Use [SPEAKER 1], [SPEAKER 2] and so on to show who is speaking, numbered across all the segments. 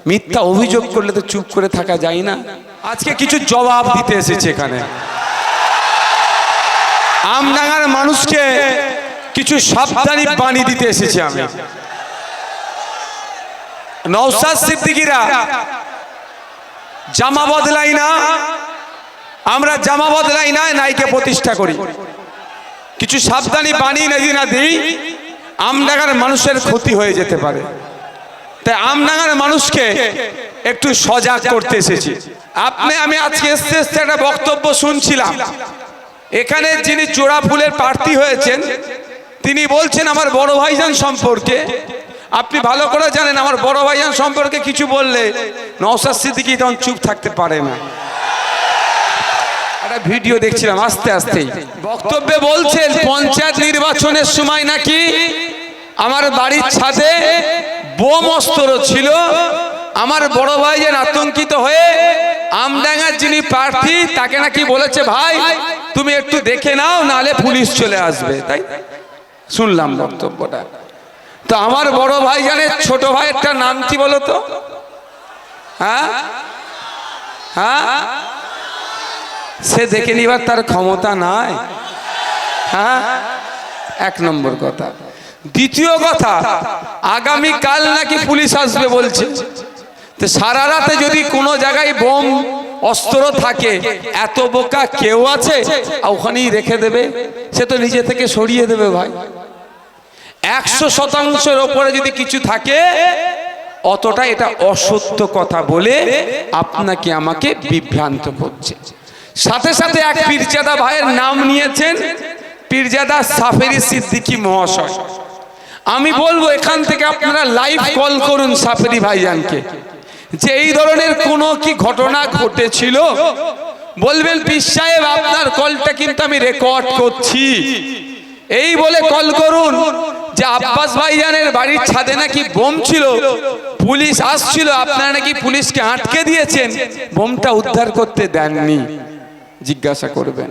[SPEAKER 1] মিথ্যা অভিযোগ করলে তো চুপ করে থাকা যায় না। আজকে কিছু জবাব দিতে এসেছে এখানে। আমডাঙ্গার মানুষকে কিছু সাবধানী বাণী দিতে এসেছি আমি। নওশাদ সিদ্দিকীরা জামা বদলাই না, আমরা জামা বদলাই না, নাইকে প্রতিষ্ঠা করি। কিছু সাবধানী বাণী যদি না দিই আমডাঙ্গার মানুষের ক্ষতি হয়ে যেতে পারে। তাই আমডাঙ্গার মানুষকে একটু সজাগ করতে এসেছি। আমি আজকে একটা বক্তব্য শুনছিলাম, এখানে যিনি জোড়া ফুলের প্রার্থী হয়েছেন তিনি বলছেন আমার বড় ভাইজান সম্পর্কে। আপনি ভালো করে জানেন আমার বড় ভাইজান সম্পর্কে কিছু বললে নওশাদ সিদ্দিকী তখন চুপ থাকতে পারে না। একটা ভিডিও দেখছিলাম আস্তে আস্তেই বক্তব্যে বলছেন পঞ্চায়েত নির্বাচনের সময় নাকি আমার বাড়ির ছাদে বোম অস্ত্র ছিল। আমার বড় ভাইজান আতঙ্কিত হয়ে আমডাঙ্গার যিনি প্রার্থী তাকে নাকি বলেছে ভাই তুমি একটু দেখে নাও নালে পুলিশ চলে আসবে। তাই শুনলাম বক্তব্যটা। তো আমার বড় ভাইজানের ছোট ভাইয়েরটা নাম কি বলো তো? হ্যাঁ হ্যাঁ, সে দেখে নিবার তার ক্ষমতা নাই। হ্যাঁ, এক নম্বর কথা। দ্বিতীয় কথা, আগামী কাল নাকি পুলিশ আসবে বলছে। তো সারা রাতে যদি কোনো জায়গায় বোম অস্ত্র থাকে, এত বোকা কেউ আছে ওখানেই রেখে দেবে? সে তো নিজে থেকে সরিয়ে দেবে ভাই। 100% ওপরে যদি কিছু থাকে অতটা এটা অসত্য কথা বলে আপনাকে আমাকে বিভ্রান্ত করছে। সাথে সাথে এক পীরজাদা ভাইয়ের নাম নিয়েছেন, পীরজাদা সাফেরি সিদ্দিকী মহাশয়। আমি বলবো এখান থেকে আপনারা লাইভ কল করুন সাফেরি ভাইজানকে, যে এই ধরনের কোনো কি ঘটনা ঘটেছিল বলবেন পীর সাহেব আপনার কলটা কিন্তু আমি রেকর্ড করছি, এই বলে কল করুন। যে আব্বাস ভাইজানের বাড়ির ছাদে নাকি বোম ছিল, পুলিশ আসছিল, আপনারা নাকি পুলিশকে আটকে দিয়েছেন, বোমটা উদ্ধার করতে দেননি, জিজ্ঞাসা করবেন।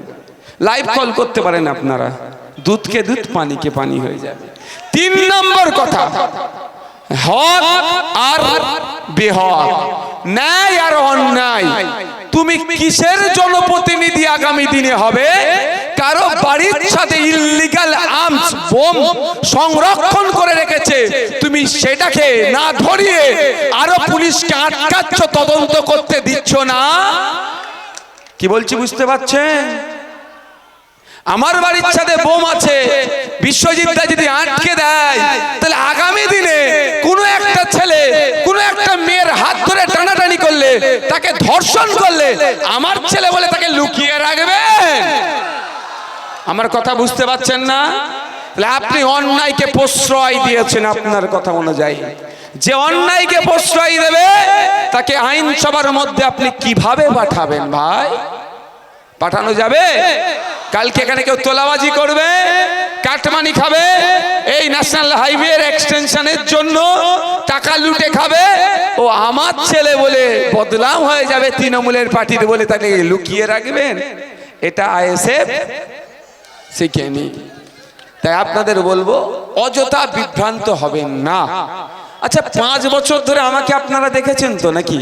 [SPEAKER 1] লাইভ কল করতে পারেন আপনারা, দুধকে দুধ পানিকে পানি হয়ে যাবে। 3 নম্বর কথা, হক আর বেহক, ন্যায় আর অন্যায়। তুমি কিসের জনপ্রতিনিধি আগামী দিনে হবে? কারো বাড়ির ছাদে ইল্লিগাল আর্মস বোম সংরক্ষণ করে রেখেছে, তুমি সেটাকে না ধরিয়ে আরো পুলিশকে আটকাচ্ছ, তদন্ত করতে দিচ্ছ না। কি বলছি বুঝতে পারছেন? আমার বাড়ির ছাদে বোম আছে, বিশ্বজিৎদা যদি আটকে দেয় তাহলে আগামী দিনে কোনো একটা ছেলে কোনো একটা মেয়ের হাত ধরে টানাটানি করলে, তাকে ধর্ষণ করলে, আমার ছেলে বলে তাকে লুকিয়ে রাখবে? আমার কথা বুঝতে পারছেন না? আপনি অন্যায়কে প্রশ্রয় দিয়েছেন। আপনার কথা অনুযায়ী যে অন্যায়কে প্রশ্রয় দেবে তাকে আইনসভার মধ্যে আপনি কিভাবে পাঠাবেন ভাই? পাঠানো যাবে? কালকে এখানে কেউ তোলাবাজি করবে, কাটমানি খাবে, এই ন্যাশনাল হাইওয়ের এক্সটেনশনের জন্য টাকা লুটে খাবে, ও আমার ছেলে বলে বদনাম হয়ে যাবে তৃণমূলের পার্টির বলে তাকে লুকিয়ে রাখবেন? এটা আইএসএফ শিখেনি। তাই আপনাদের বলবো অযথা বিভ্রান্ত হবেন না। আচ্ছা, 5 বছর ধরে আমাকে আপনারা দেখেছেন তো নাকি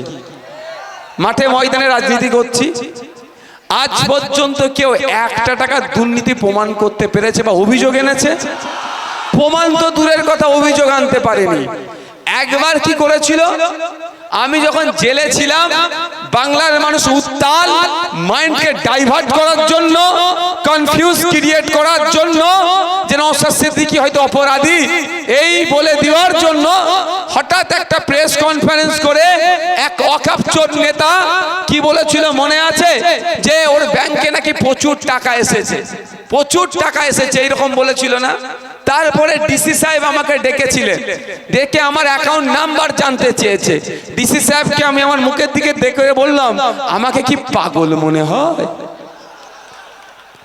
[SPEAKER 1] মাঠে ময়দানে রাজনীতি করছি? আজ পর্যন্ত কেউ 1 টাকা দুর্নীতি প্রমাণ করতে পেরেছে বা অভিযোগ এনেছে? প্রমাণ তো দূরের কথা, অভিযোগ আনতে পারেনি। একবার কি করেছিল, আমি যখন জেলে ছিলাম, বাংলার মানুষ উত্তাল, মাইন্ডকে ডাইভার্ট করার জন্য, কনফিউজ ক্রিয়েট করার জন্য, যে নওশাদ সিদ্দিকী হয়তো অপরাধী এই বলে দেওয়ার জন্য হঠাৎ একটা প্রেস কনফারেন্স করে এক অকাপচোর নেতা কি বলেছিল মনে আছে? যে ওর ব্যাংকে নাকি প্রচুর টাকা এসেছে, প্রচুর টাকা এসেছে, এইরকম বলেছিল না? তারপরে ডিসি সাহেব আমাকে ডেকেছিলেন, ডেকে আমার অ্যাকাউন্ট নাম্বার জানতে চেয়েছে। ডিসি সাহেবকে আমি আমার মুখের দিকে দেখে বললাম, আমাকে কি পাগল মনে হয়?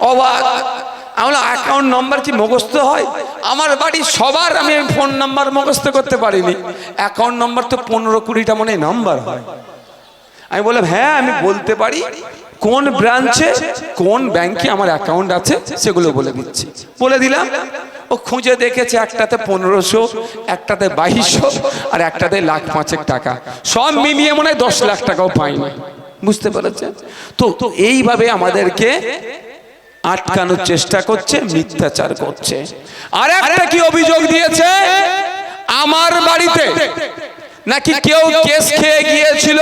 [SPEAKER 1] অবাক। আমার অ্যাকাউন্ট নাম্বার কি মুখস্থ হয়? আমার বাড়ির সবার আমি ফোন নাম্বার মুখস্থ করতে পারিনি, অ্যাকাউন্ট নাম্বার তো 15-20টা মনে নাম্বার হয়। আমি বললাম হ্যাঁ আমি বলতে পারি, কোন ব্রাঞ্চে কোন ব্যাংকে আমার অ্যাকাউন্ট আছে সেগুলো বলে দিচ্ছি। বলে দিলাম। ও খুঁজে দেখেছে একটাতে 1500, একটাতে 2200, আর একটাতে 1,05,000 টাকা, সব মিলিয়ে মনে হয় 10 লাখ টাকাও পাইনি। বুঝতে পেরেছেন তো? এইভাবে আমাদেরকে আটকানোর চেষ্টা করছে, মিথ্যাচার করছে। আর একটা কি অভিযোগ দিয়েছে, আমার বাড়িতে নাকি কেউ কেস খেয়ে গিয়েছিল,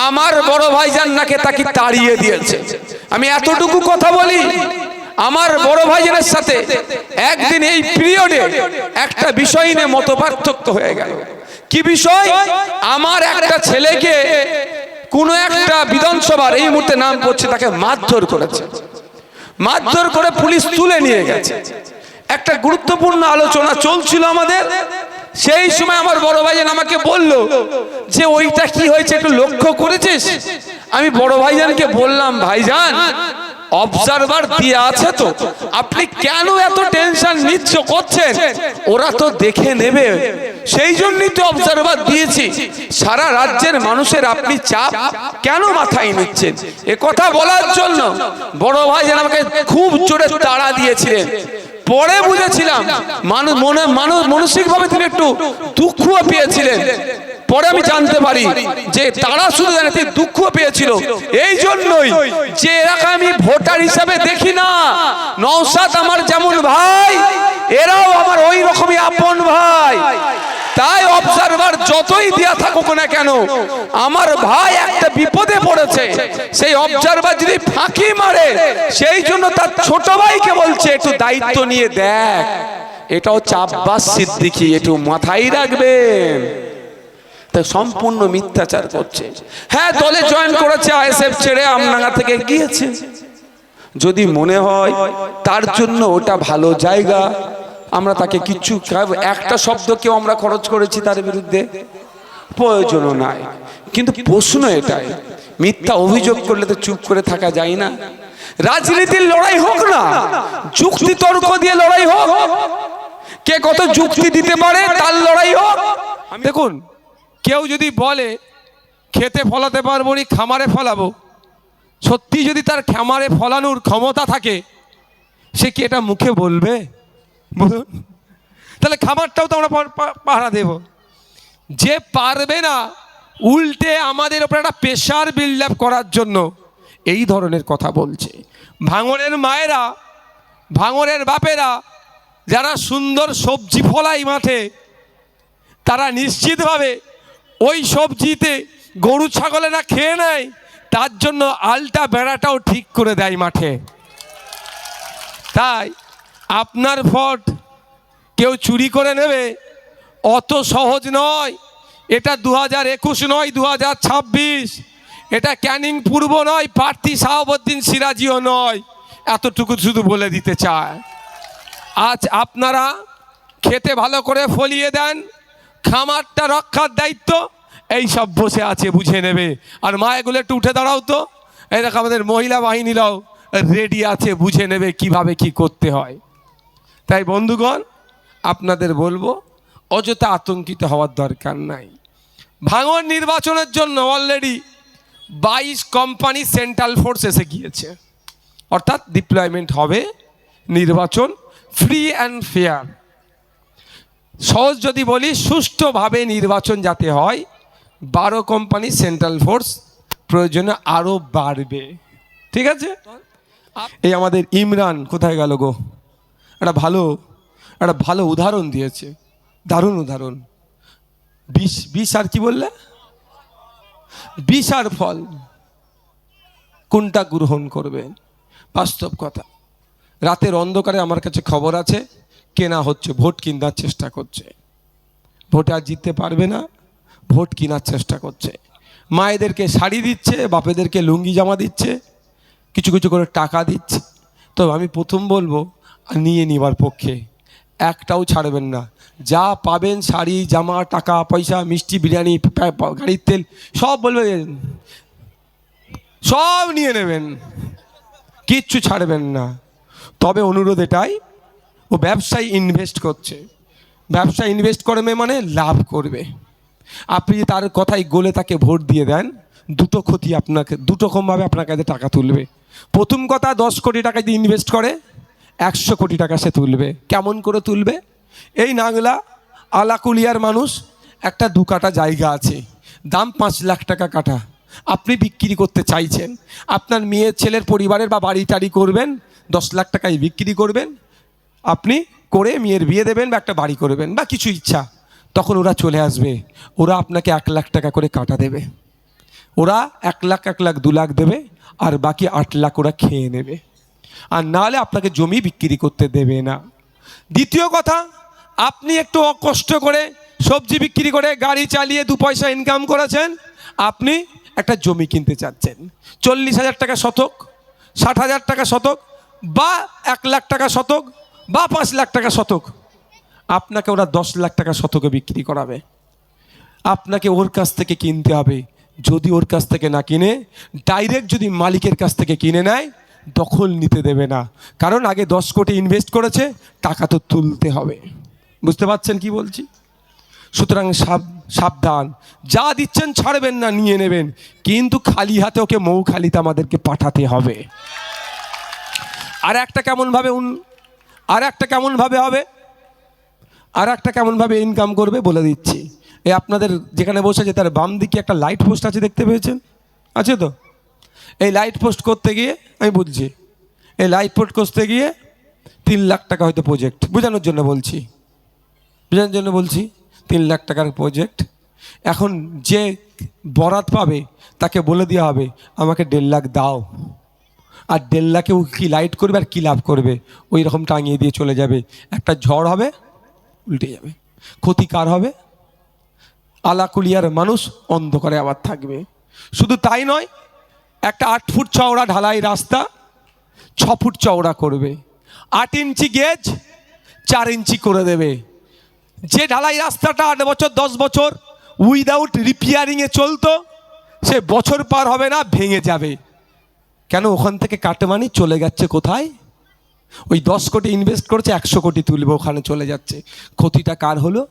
[SPEAKER 1] আমার বড় ভাইজান নাকি তাকে তাড়িয়ে দিয়েছে। আমি এতটুকু কথা বলি, আমার বড় ভাইজানের সাথে একদিন এই পিরিয়ডে একটা বিষয় নিয়ে মতপার্থক্য হয়ে গেল। কি বিষয়? আমার একটা ছেলেকে কোন একটা বিধানসভার, এই মুহূর্তে নাম পড়ছে, তাকে মারধর করেছে। মারধর করে পুলিশ তুলে নিয়ে গেছে। একটা গুরুত্বপূর্ণ আলোচনা চলছিল আমাদের, সেই সময় আমার বড় ভাইজান আমাকে বলল যে ওইটা কি হয়েছে একটু লক্ষ্য করেছিস? আমি বড় ভাইজানকে বললাম, ভাইজান অবজারভার দিয়ে আছে তো, আপনি কেন এত টেনশন নিচ্ছ করছেন? ওরা তো দেখে নেবে, সেই জন্যই তো অবজারভার দিয়েছি। সারা রাজ্যের মানুষের আপনি চাপ কেন মাথায় নিচ্ছেন? এ কথা বলার জন্য বড় ভাইজান আমাকে খুব জোরে তাড়া দিয়েছিলেন। পরে বুঝেছিলাম মানসিকভাবে তিনি একটু দুঃখ পেয়েছিলেন। পরে আমি জানতে পারি যে তারা শুধু জানে তিনি দুঃখ পেয়েছিল এই জন্যই যে এলাকা আমি ভোটার হিসাবে দেখি না। নওশাদ আমার যেমন ভাই, এরাও আমার ওই রকমই আপন ভাই। তাই অবজারভার যতই দেয়া থাকুক না কেন, আমার ভাই একটা বিপদে পড়েছে, সেই অবজারভার যদি ফাঁকি মারে, সেই জন্য তার ছোট ভাইকে বলছে একটু দায়িত্ব নিয়ে দেখ। এটাও আব্বাস সিদ্দিকী, একটু মাথায় রাখবেন। সম্পূর্ণ মিথ্যাচার করছে। হ্যাঁ, দলে জয়েন করেছে, আইএসএফ ছেড়ে আমডাঙ্গা থেকে গিয়েছে। যদি মনে হয় তার জন্য ওটা ভালো জায়গা, আমরা তাকে কিচ্ছু, একটা শব্দ কেউ আমরা খরচ করেছি তার বিরুদ্ধে, প্রয়োজনও নাই। কিন্তু প্রশ্ন এটাই, মিথ্যা অভিযোগ করলে তো চুপ করে থাকা যায় না। রাজনীতির লড়াই হোক না, যুক্তি তর্ক দিয়ে লড়াই হোক, কে কত যুক্তি দিতে পারে তার লড়াই হোক। দেখুন, কেউ যদি বলে খেতে ফলাতে পারবো নি, খামারে ফলাবো, সত্যি যদি তার খামারে ফলানোর ক্ষমতা থাকে, সে কি এটা মুখে বলবে? বলুন, তাহলে খামারটাও তো আমরা পাহারা দেব। যে পারবে না, উল্টে আমাদের ওপর একটা প্রেশার বিল্ড আপ করার জন্য এই ধরনের কথা বলছে। ভাঙড়ের মায়েরা, ভাঙড়ের বাপেরা যারা সুন্দর সবজি ফলাই মাঠে, তারা নিশ্চিতভাবে ওই সবজিতে গরু ছাগলেরা খেয়ে নেয়, তার জন্য আলটা বেড়াটাও ঠিক করে দেয় মাঠে। তাই আপনার ভোট কেউ চুরি করে নেবে অত সহজ নয়। এটা 2021 নয়, 2026। এটা ক্যানিং পূর্ব নয়, প্রার্থী শাহাবুদ্দিন সিরাজিও নয়। এতটুকু শুধু বলে দিতে চায়। আজ আপনারা খেতে ভালো করে ফলিয়ে দেন, খামারটা রক্ষার দায়িত্ব এই সব বসে আছে, বুঝে নেবে। আর মা এগুলো একটু উঠে দাঁড়াও তো, এই দেখো আমাদের মহিলা বাহিনীরাও রেডি আছে, বুঝে নেবে কিভাবে কি করতে হয়। তাই বন্ধুগণ, আপনাদের বলবো অযথা আতঙ্কিত হওয়ার দরকার নাই। ভাঙড় নির্বাচনের জন্য অলরেডি 22 কোম্পানি সেন্ট্রাল ফোর্স এসে গিয়েছে, অর্থাৎ ডিপ্লয়মেন্ট হবে। নির্বাচন ফ্রি অ্যান্ড ফেয়ার, সহজ যদি বলি সুষ্ঠুভাবে নির্বাচন যাতে হয়, 12 কোম্পানি সেন্ট্রাল ফোর্স প্রয়োজনে আরও বাড়বে। ঠিক আছে? এই আমাদের ইমরান কোথায় গেল গো? একটা ভালো উদাহরণ দিয়েছে, দারুণ উদাহরণ। বিষ আর কি বললে? বিষ আর ফল কোনটা গ্রহণ করবেন? বাস্তব কথা। রাতের অন্ধকারে আমার কাছে খবর আছে কেনা হচ্ছে, ভোট কেনার চেষ্টা করছে। ভোটে আর জিততে পারবে না, ভোট কেনার চেষ্টা করছে। মায়েদেরকে শাড়ি দিচ্ছে, বাপেদেরকে লুঙ্গি জামা দিচ্ছে, কিছু কিছু করে টাকা দিচ্ছে। তো আমি প্রথম বলবো নিয়ে নিবার পক্ষে, একটাও ছাড়বেন না। যা পাবেন শাড়ি জামা টাকা পয়সা মিষ্টি বিরিয়ানি গাড়ির তেল সব বলবেন, সব নিয়ে নেবেন, কিচ্ছু ছাড়বেন না। তবে অনুরোধ এটাই, ও ব্যবসায় ইনভেস্ট করছে, ব্যবসায় ইনভেস্ট করবে মানে লাভ করবে। আপনি তার কথাই গলে তাকে ভোট দিয়ে দেন, দুটো ক্ষতি আপনাকে, দুটো রকমভাবে আপনার কাছে টাকা তুলবে। প্রথম কথা, 10 কোটি টাকা যদি ইনভেস্ট করে
[SPEAKER 2] 100 কোটি টাকা সে তুলবে। কেমন করে তুলবে? এই নাংলা আলাকুলিয়ার মানুষ, একটা 2 কাঠা জায়গা আছে, দাম 5 লাখ টাকা কাঠা, আপনি বিক্রি করতে চাইছেন। আপনার মেয়ের ছেলের পরিবারের বা বাড়ি টাড়ি করবেন, 10 লাখ টাকায় বিক্রি করবেন, আপনি করে মেয়ের বিয়ে দেবেন বা একটা বাড়ি করবেন বা কিছু ইচ্ছা। তখন ওরা চলে আসবে, ওরা আপনাকে 1 লাখ টাকা করে কাটা দেবে। ওরা 1 লাখ 1 লাখ 2 লাখ দেবে, আর বাকি 8 লাখ ওরা খেয়ে নেবে। আর নাহলে আপনাকে জমি বিক্রি করতে দেবে না। দ্বিতীয় কথা, আপনি একটু কষ্ট করে সবজি বিক্রি করে গাড়ি চালিয়ে 2 পয়সা ইনকাম করেছেন, আপনি একটা জমি কিনতে চাচ্ছেন, 40,000 টাকা শতক, 60,000 টাকা শতক, বা 1 লাখ টাকা শতক, বা 5 লাখ টাকা শতক। আপনাকে ওরা 10 লাখ টাকা শতকে বিক্রি করাবে। আপনাকে ওর কাছ থেকে কিনতে হবে। যদি ওর কাছ থেকে না কিনে, ডাইরেক্ট যদি মালিকের কাছ থেকে কিনে নেয়, দখল নিতে দেবে না। কারণ আগে 10 কোটি ইনভেস্ট করেছে, টাকা তো তুলতে হবে। বুঝতে পারছেন কি বলছি? সুতরাং সাবধান, যা দিচ্ছেন ছাড়বেন না, নিয়ে নেবেন, কিন্তু খালি হাতে ওকে মৌখালিতে আমাদেরকে পাঠাতে হবে। আর একটা কেমনভাবে হবে, আর একটা কেমনভাবে ইনকাম করবে বলে দিচ্ছি। এই আপনাদের যেখানে বসেছে তার বাম দিকে একটা লাইট পোস্ট আছে, দেখতে পেয়েছেন? আছে তো? এই লাইট পোস্ট করতে গিয়ে আমি বুঝছি, এই লাইট পোস্ট করতে গিয়ে 3 লাখ টাকা হয়তো প্রজেক্ট, বোঝানোর জন্য বলছি 3 লাখ টাকার প্রজেক্ট। এখন যে বরাত পাবে তাকে বলে দেওয়া হবে আমাকে 1.5 লাখ দাও, আর 1.5 লাখে ও কী লাইট করবে আর কী লাভ করবে, ওই রকম টাঙিয়ে দিয়ে চলে যাবে। একটা ঝড় হবে, উল্টে যাবে। ক্ষতি কার হবে? আলাকুলিয়ার মানুষ অন্ধকারে আবার থাকবে। শুধু তাই নয়, একটা 8 ফুট চওড়া ঢালাই রাস্তা 6 ফুট চওড়া করবে, 8 ইঞ্চি গেজ 4 ইঞ্চি করে দেবে। যে ঢালাই রাস্তাটা 8 বছর 10 বছর উইদাউট রিপেয়ারিংয়ে চলতো, সে বছর পার হবে না, ভেঙে যাবে। কেন? ওখান থেকে কাটমানি চলে যাচ্ছে কোথায়? ওই 10 কোটি ইনভেস্ট করেছে, 100 কোটি তুলবে, ওখানে চলে যাচ্ছে। ক্ষতিটা কার হলো?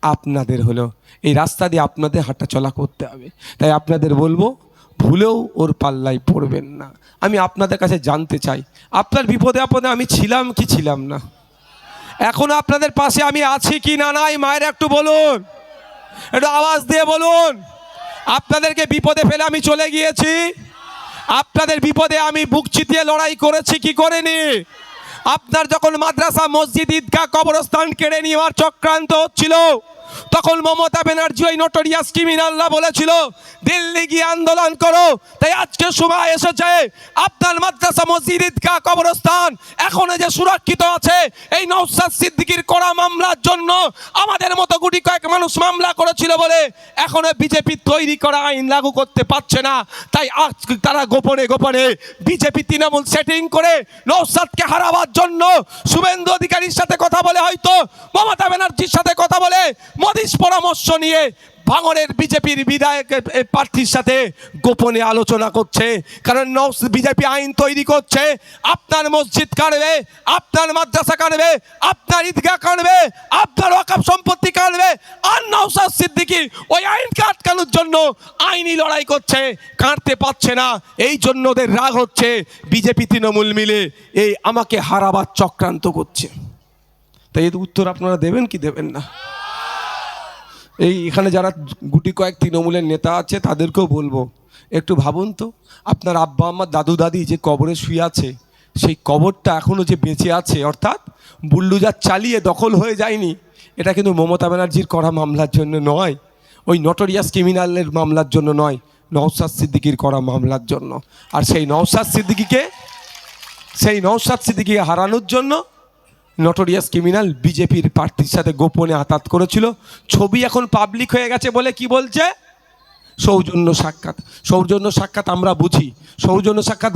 [SPEAKER 2] আপনাদের হলো। এই রাস্তা দিয়ে আপনাদের হাঁটা চলা করতে হবে। তাই আপনাদের বলবো, ভুলেও ওর পাল্লায় পড়বেন না। আমি আপনাদের কাছে জানতে চাই, আপনার বিপদে আপদে আমি ছিলাম কি ছিলাম না? এখনো আপনাদের পাশে আমি আছি কি না নাই? মায়ের একটু বলুন, একটু আওয়াজ দিয়ে বলুন। আপনাদেরকে বিপদে ফেলে আমি চলে গিয়েছি? আপনাদের বিপদে আমি বুক চিতিয়ে লড়াই করেছি কি করিনি? আপনার যখন মাদ্রাসা, মসজিদ, ঈদগাহ, কবরস্থান কেড়ে নেওয়ার চক্রান্ত হচ্ছিল, তখন মমতা ব্যানার্জি ওই নোটরিয়াস ক্রিমিনালরা বলেছিল দিল্লি গিয়ে আন্দোলন করো। তাই আজকে সময় এসেছে, আপনার মাদ্রাসা, মসজিদ, ঈদগাহ, কবরস্থান এখনো যে সুরক্ষিত আছে, এই নওশাদ সিদ্দিকীর করা মামলার জন্য আমাদের মতো গুটি কয়েক মানুষ মামলা করেছিল বলে এখনো বিজেপি তৈরি করা আইন লাগু করতে পারছে না। তাই আজ তারা গোপনে গোপনে বিজেপি তৃণমূল সেটিং করে নওশাদকে হারাবার জন্য শুভেন্দু অধিকারীর সাথে কথা বলে, হয়তো মমতা ব্যানার্জির সাথে কথা বলে, মোদির পরামর্শ নিয়ে ভাঙড়ের বিজেপির বিধায়ক প্রার্থীর সাথে গোপনে আলোচনা করছে। কারণ বিজেপি আইন তৈরি করছে, আপনার মসজিদ কাটবে, আপনার মাদ্রাসা কাটবে, আপনার ঈদগাহ কাটবে, আপনার ওয়াকফ সম্পত্তি কাটবে। আর নওশাদ সিদ্দিকী ওই আইনকে আটকানোর জন্য আইনি লড়াই করছে, কাটতে পারছে না। এই জন্য ওদের রাগ হচ্ছে, বিজেপি তৃণমূল মিলে এই আমাকে হারাবার চক্রান্ত করছে। তাই এর উত্তর আপনারা দেবেন কি দেবেন না? এই এখানে যারা গুটি কয়েক তৃণমূলের নেতা আছে তাদেরকেও বলবো, একটু ভাবুন তো, আপনার আব্বা আমার দাদু দাদি যে কবরে শুয়ে আছে, সেই কবরটা এখনও যে বেঁচে আছে, অর্থাৎ বুল্ডুজার চালিয়ে দখল হয়ে যায়নি, এটা কিন্তু মমতা ব্যানার্জির করা মামলার জন্য নয়, ওই নটোরিয়াস ক্রিমিনালের মামলার জন্য নয়, নওশাদ সিদ্দিকীর করা মামলার জন্য। আর সেই নওশাদ সিদ্দিকীকে হারানোর জন্য নটোরিয়াস ক্রিমিনাল বিজেপির প্রার্থীর সাথে গোপনে আতাত করেছিল। ছবি এখন পাবলিক হয়ে গেছে বলে কি বলছে? সৌজন্য সাক্ষাৎ আমরা বুঝি। সৌজন্য সাক্ষাৎ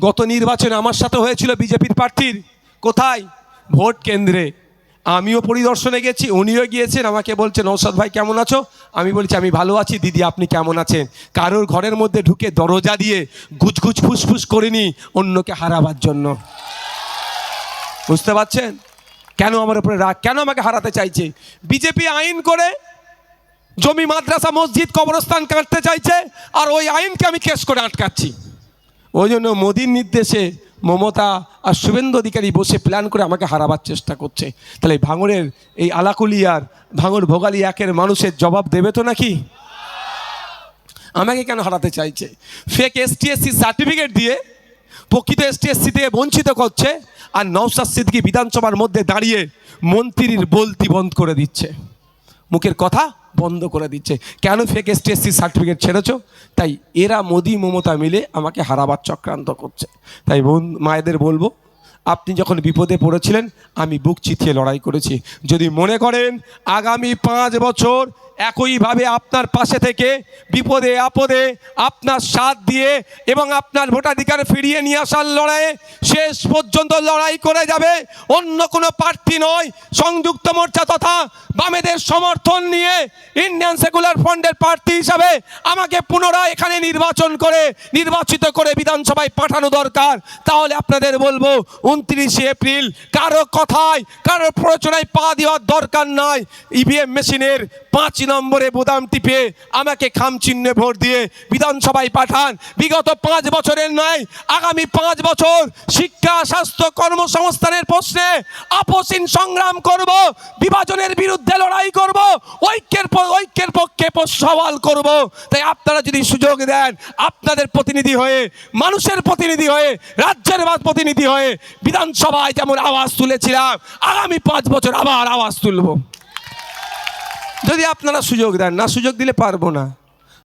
[SPEAKER 2] গত নির্বাচনে আমার সাথে হয়েছিল বিজেপির প্রার্থীর। কোথায়? ভোট কেন্দ্রে। আমিও পরিদর্শনে গেছি, উনিও গিয়েছেন। আমাকে বলছে নওশাদ ভাই কেমন আছো? আমি বলছি আমি ভালো আছি। দিদি আপনি কেমন আছেন? কারোর ঘরের মধ্যে ঢুকে দরজা দিয়ে গুজগুজ ফুসফুস করিনি অন্যকে হারাবার জন্য। বুঝতে পারছেন কেন আমার উপরে রাগ? কেন আমাকে হারাতে চাইছে? বিজেপি আইন করে জমি, মাদ্রাসা, মসজিদ, কবরস্থান কাটতে চাইছে, আর ওই আইনকে আমি কেস করে আটকাচ্ছি। ওই জন্য মোদির নির্দেশে মমতা আর শুভেন্দু অধিকারী বসে প্ল্যান করে আমাকে হারাবার চেষ্টা করছে। তাহলে ভাঙড়ের এই আলাকুলিয়ার ভাঙড় ভোগালী একের মানুষের জবাব দেবে তো নাকি? আমাকে কেন হারাতে চাইছে? ফেক ST/SC সার্টিফিকেট দিয়ে প্রকৃত ST/SC থেকে বঞ্চিত করছে, আর নওশাদ সিদ্দিকী বিধানসভার মধ্যে দাঁড়িয়ে মন্ত্রীর বলতি বন্ধ করে দিচ্ছে, মুখের কথা বন্ধ করে দিচ্ছে। কেন ফেক ST/SC সার্টিফিকেট ছেড়েছো? তাই এরা মোদি মমতা মিলে আমাকে হারাবার চক্রান্ত করছে। তাই বোন মায়েদের বলবো, আপনি যখন বিপদে পড়েছিলেন আমি বুক চিতিয়ে লড়াই করেছি। যদি মনে করেন আগামী 5 বছর একইভাবে আপনার পাশে থেকে বিপদে আপদে আপনার সাথ দিয়ে এবং আপনার ভোটাধিকার ফিরিয়ে নিয়ে আসার লড়াইয়ে শেষ পর্যন্ত লড়াই করে যাবে, অন্য কোনো প্রার্থী নয়, সংযুক্ত মোর্চা তথা বামেদের সমর্থন নিয়ে ইন্ডিয়ান সেকুলার ফ্রন্টের প্রার্থী হিসাবে আমাকে পুনরায় এখানে নির্বাচিত করে বিধানসভায় পাঠানো দরকার। তাহলে আপনাদের বলবো 29শে এপ্রিল কারো কথায় কারো প্ররোচনায় পা দেওয়ার দরকার নাই। EVM মেশিনের 5 নম্বরে বোতাম টিপে আমাকে খাম চিহ্নে ভোট দিয়ে বিধানসভায় পাঠান। বিগত 5 বছরের নয়, আগামী 5 বছর শিক্ষা, স্বাস্থ্য, কর্মসংস্থানের প্রশ্নে আপোষহীন সংগ্রাম করব, বিভাজনের বিরুদ্ধে লড়াই করব, ঐক্যের পক্ষে সওয়াল করব। তাই আপনারা যদি সুযোগ দেন, আপনাদের প্রতিনিধি হয়ে, মানুষের প্রতিনিধি হয়ে, রাজ্যের প্রতিনিধি হয়ে বিধানসভায় যেমন আওয়াজ তুলেছিলাম, আগামী 5 বছর আবার আওয়াজ তুলব। যদি আপনারা সুযোগ দেন, না সুযোগ দিলে পারবো না।